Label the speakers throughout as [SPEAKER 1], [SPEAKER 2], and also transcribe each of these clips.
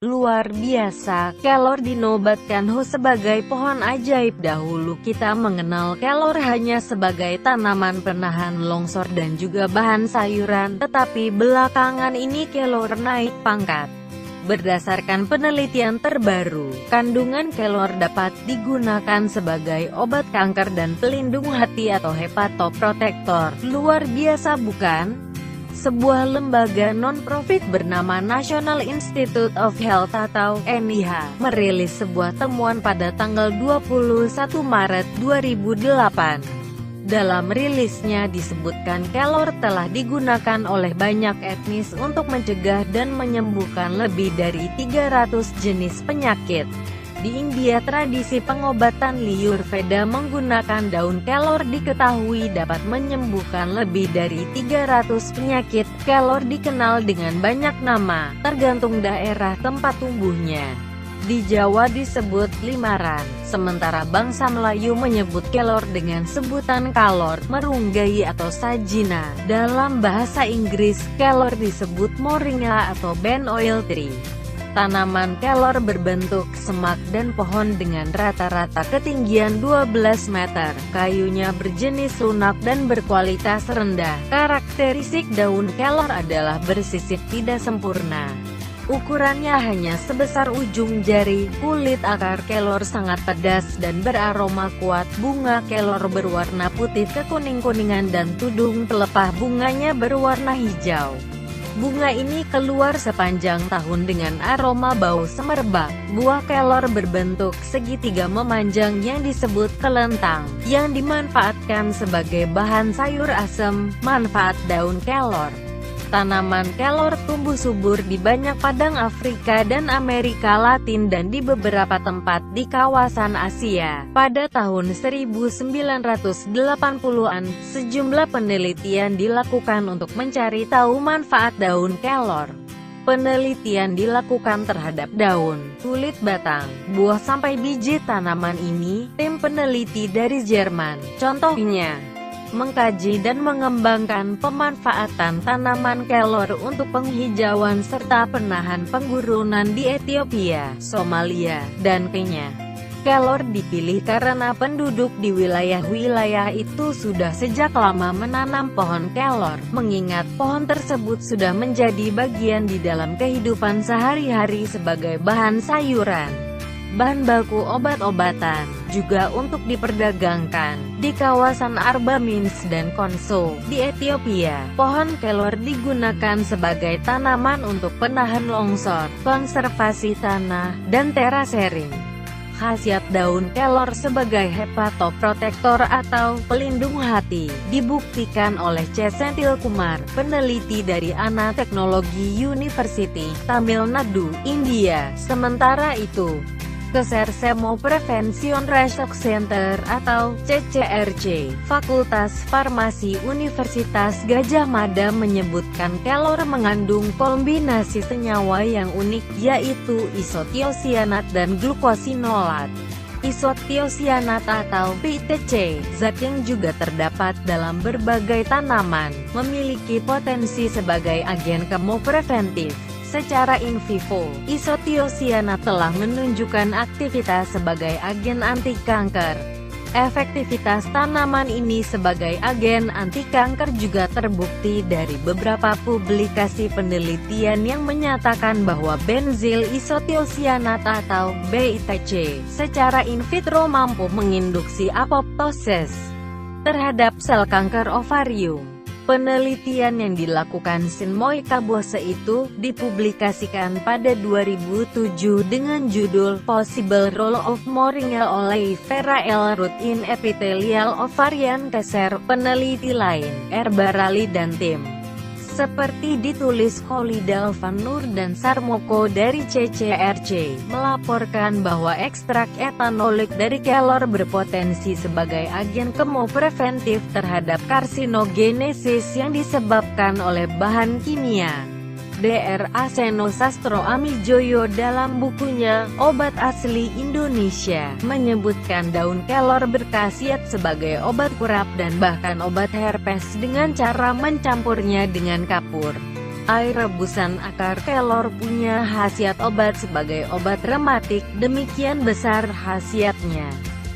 [SPEAKER 1] Luar biasa, kelor dinobatkan Ho sebagai pohon ajaib. Dahulu kita mengenal kelor hanya sebagai tanaman penahan longsor dan juga bahan sayuran, tetapi belakangan ini kelor naik pangkat. Berdasarkan penelitian terbaru, kandungan kelor dapat digunakan sebagai obat kanker dan pelindung hati atau hepatoprotektor. Luar biasa bukan? Sebuah lembaga non-profit bernama National Institute of Health atau NIH, merilis sebuah temuan pada tanggal 21 Maret 2008. Dalam rilisnya disebutkan kelor telah digunakan oleh banyak etnis untuk mencegah dan menyembuhkan lebih dari 300 jenis penyakit. Di India, tradisi pengobatan Ayurveda menggunakan daun kelor diketahui dapat menyembuhkan lebih dari 300 penyakit. Kelor dikenal dengan banyak nama, tergantung daerah tempat tumbuhnya. Di Jawa disebut limaran, sementara bangsa Melayu menyebut kelor dengan sebutan kalor, merunggai atau sajina. Dalam bahasa Inggris, kelor disebut moringa atau ben oil tree. Tanaman kelor berbentuk semak dan pohon dengan rata-rata ketinggian 12 meter. Kayunya berjenis lunak dan berkualitas rendah. Karakteristik daun kelor adalah bersisik tidak sempurna. Ukurannya hanya sebesar ujung jari. Kulit akar kelor sangat pedas dan beraroma kuat. Bunga kelor berwarna putih kekuning-kuningan dan tudung pelepah bunganya berwarna hijau. Bunga ini keluar sepanjang tahun dengan aroma bau semerbak. Buah kelor berbentuk segitiga memanjang yang disebut kelentang, yang dimanfaatkan sebagai bahan sayur asem. Manfaat daun kelor. Tanaman kelor tumbuh subur di banyak padang Afrika dan Amerika Latin dan di beberapa tempat di kawasan Asia. Pada tahun 1980-an, sejumlah penelitian dilakukan untuk mencari tahu manfaat daun kelor. Penelitian dilakukan terhadap daun, kulit batang, buah sampai biji tanaman ini. Tim peneliti dari Jerman, contohnya, mengkaji dan mengembangkan pemanfaatan tanaman kelor untuk penghijauan serta penahan penggurunan di Ethiopia, Somalia, dan Kenya. Kelor dipilih karena penduduk di wilayah-wilayah itu sudah sejak lama menanam pohon kelor, mengingat pohon tersebut sudah menjadi bagian di dalam kehidupan sehari-hari sebagai bahan sayuran, bahan baku obat-obatan, juga untuk diperdagangkan. Di kawasan Arba Mins dan Konso, di Ethiopia, pohon kelor digunakan sebagai tanaman untuk penahan longsor, konservasi tanah, dan terasering. Khasiat daun kelor sebagai hepatoprotektor atau pelindung hati dibuktikan oleh C. Senthil Kumar, peneliti dari Anna Technology University, Tamil Nadu, India. Sementara itu, Kesersemo Prevention Research Center atau CCRC, Fakultas Farmasi Universitas Gadjah Mada menyebutkan kelor mengandung kombinasi senyawa yang unik, yaitu isotiosianat dan glukosinolat. Isotiosianat atau PTC, zat yang juga terdapat dalam berbagai tanaman, memiliki potensi sebagai agen kemopreventif. Secara in vivo, isotiosianat telah menunjukkan aktivitas sebagai agen anti kanker. Efektivitas tanaman ini sebagai agen anti kanker juga terbukti dari beberapa publikasi penelitian yang menyatakan bahwa benzil isotiosianat atau BITC secara in vitro mampu menginduksi apoptosis terhadap sel kanker ovarium. Penelitian yang dilakukan Sinmoy Kabose itu dipublikasikan pada 2007 dengan judul Possible Role of Moringa oleifera L. root in Epithelial Ovarian Cancer. Peneliti lain, Erbarali dan tim, seperti ditulis Kholidal Van Nur dan Sarmoko dari CCRC, melaporkan bahwa ekstrak etanolik dari kelor berpotensi sebagai agen kemopreventif terhadap karsinogenesis yang disebabkan oleh bahan kimia. Dr. Aseno Sastro Amijoyo dalam bukunya Obat Asli Indonesia menyebutkan daun kelor berkhasiat sebagai obat kurap dan bahkan obat herpes dengan cara mencampurnya dengan kapur. Air rebusan akar kelor punya khasiat obat sebagai obat rematik, demikian besar khasiatnya.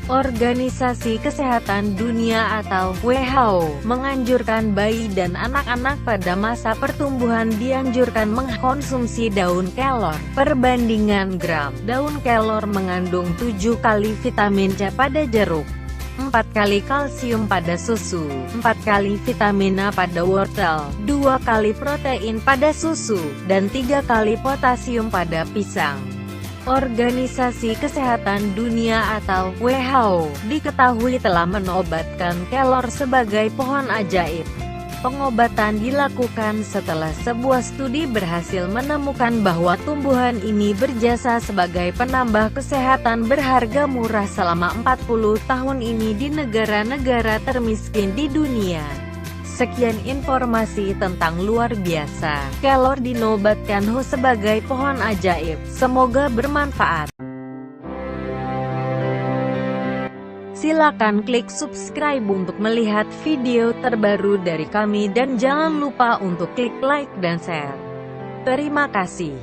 [SPEAKER 1] Organisasi Kesehatan Dunia atau WHO menganjurkan bayi dan anak-anak pada masa pertumbuhan dianjurkan mengkonsumsi daun kelor. Perbandingan gram daun kelor mengandung 7 kali vitamin C pada jeruk, 4 kali kalsium pada susu, 4 kali vitamin A pada wortel, 2 kali protein pada susu, dan 3 kali potasium pada pisang. Organisasi Kesehatan Dunia atau WHO diketahui telah menobatkan kelor sebagai pohon ajaib. Pengobatan dilakukan setelah sebuah studi berhasil menemukan bahwa tumbuhan ini berjasa sebagai penambah kesehatan berharga murah selama 40 tahun ini di negara-negara termiskin di dunia. Sekian informasi tentang luar biasa kelor dinobatkan WHO sebagai pohon ajaib. Semoga bermanfaat. Silakan klik subscribe untuk melihat video terbaru dari kami dan jangan lupa untuk klik like dan share. Terima kasih.